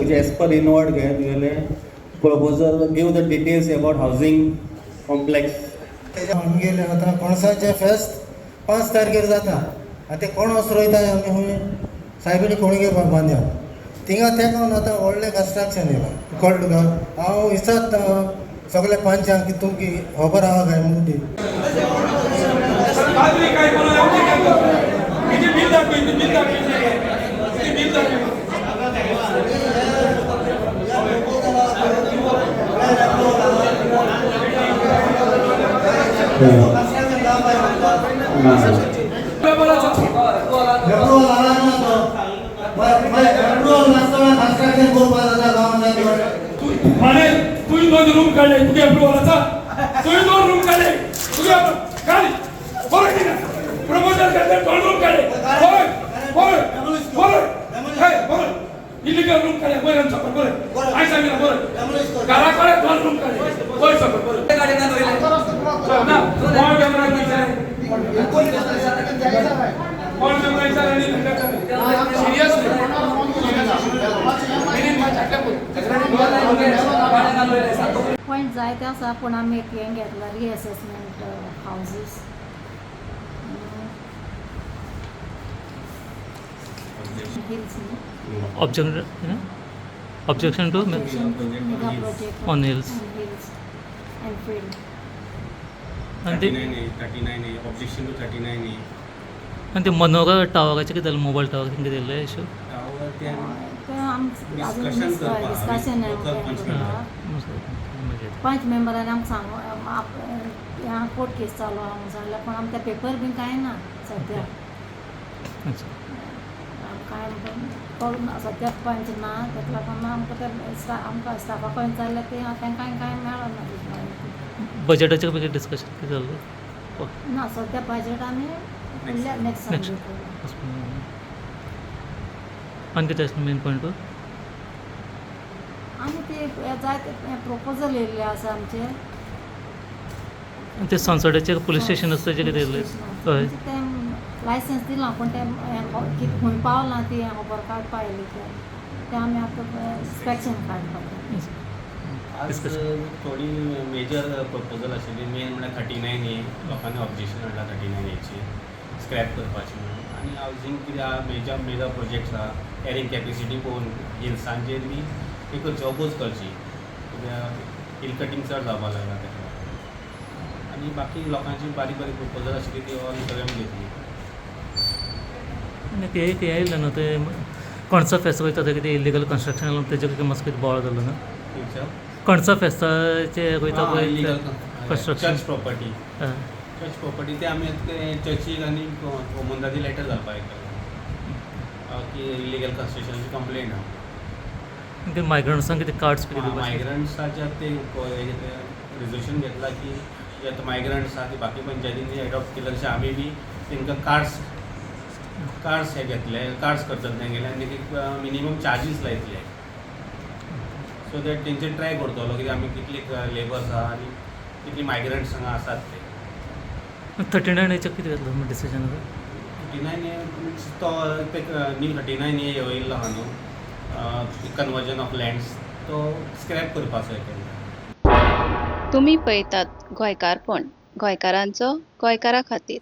which as per inward proposal give the details about housing complex. गेले आता कोणसाचे फेस्त 5 तारखेर जाता आनी ते कोण वसरोयताय आमी हूंय सायबिणी कोणगे बांदया थिंगा तेका आतां व्हडलें कन्स्ट्रक्शन येयलां कळ्ळें तुका हांव विचारत सगळे पंचांक की तुमकी खबर आहा काय म्हणून ती तुझी 2 रूम काढले तुझ्या अप्रुव्हलाचा तुझी 2 रूम काढले तुझ्या काढ बोल की ना प्रपोजल करते 2 रूम काढले बोल बोल बोल हे बोल इलीगल रूम काढले बोल आमचा बोल आय सांगितलं बोल घराकडे 2 रूम काढले बोल सर बोल गाडी ना धरले ना कोण कॅमेरा विचार कोण कॅमेरा विचार आणि सिरियस पॉइंट जायते आसा पूण आमी एक हें घेतला रिअसेसमेंट houses objection to on hills and field and the 39A objection to 39A and the मनोगा टावराचे कितें जालें मोबायल टावर कितें दिल्ले इशू डिस्कशन पंच मेंबरांनी आमकां सांगू कोर्ट केस चालू आहा म्हणून सांगलें पूण आमकां पेपर बीन कांय ना सद्या कांय सद्याक पंच ना ताका लागून आमकां ते आमकां स्टाफा कडेन जाल्लें ते तांकां कांय मेळना बजेटाचेर कितें डिस्कशन कितें जाल्लें ना सद्या बजेट आमी नेक्स्ट आनी कितें आसलें मेन पॉयंट आनी ते जायते प्रोपोजल येयल्ले आसा आमचे ते सनसोड्याचेर पुलीस स्टेशन आसा तेजें कितें येयल्लें हय ते लायसन्स दिलां पूण ते कितें खंय पावलां ती खबर काडपा येयली ते आमी आतां इन्स्पेक्शन काडपाक आज थोडी मेजर प्रपोजल आशिल्ली मेन म्हळ्यार 39A लोकांनी ऑब्जेक्शन हाडला 39Aची स्क्रॅप करपाची म्हणून आनी हावजींग कितें मेजर प्रोजेक्ट्स आहा कॅरींग कॅपेसिटी पळोवन हिल्सांचेर बी एक जॉबूच करची कित्याक हिल कटींग चड जावपाक लागला तेका आनी बाकी लोकांची बारीक बारीक प्रपोजल आशिल्ली ती ऑल सगळ्यांक घेतली आनी ते एक हें येयल्लें न्हू ते कणसा फेस्त वयता थंय कितें इलिगल कन्स्ट्रक्शन जालें तेजेर मातसो कितें बोवाळ जालो ना कणसा फेस्ताचे वयता पळय कन्स्ट्रक्शन चर्च प्रॉपर्टी ते आमी चर्चीक आनी कोमुंदादी लेटर घालपाक येता की इलिगल कन्स्ट्रक्शनाची कंप्लेंट आहा ते मायग्रंट्सांक कितें कार्ड्स बी दिवपाचे मायग्रंट्साच्या ते रिजोल्यूशन घेतला की जे आतां मायग्रंट्स आहा ती बाकी पंचायतींनी एडॉप्ट केले तशें आमी बी तांकां कार्ड्स हे घेतले कार्ड्स करतात तेंगेले आनी मिनिमम चार्जीस लायतले सो दॅट तेंचे ट्राय करतलो की आमी कितले लेबर्स आहा आनी कितली मायग्रंट्स हांगा आसात ते 39Aचेर कितें घेतलें डिसिजन 39A तो न्यू 39A येयल्लो आहा न्हू कन्वर्जन ऑफ लँड्स तो स्क्रॅप करपाचो केल्लो तुम्ही पळयतात गोंयकारपण गोंयकारांचो गोंयकारा खातीर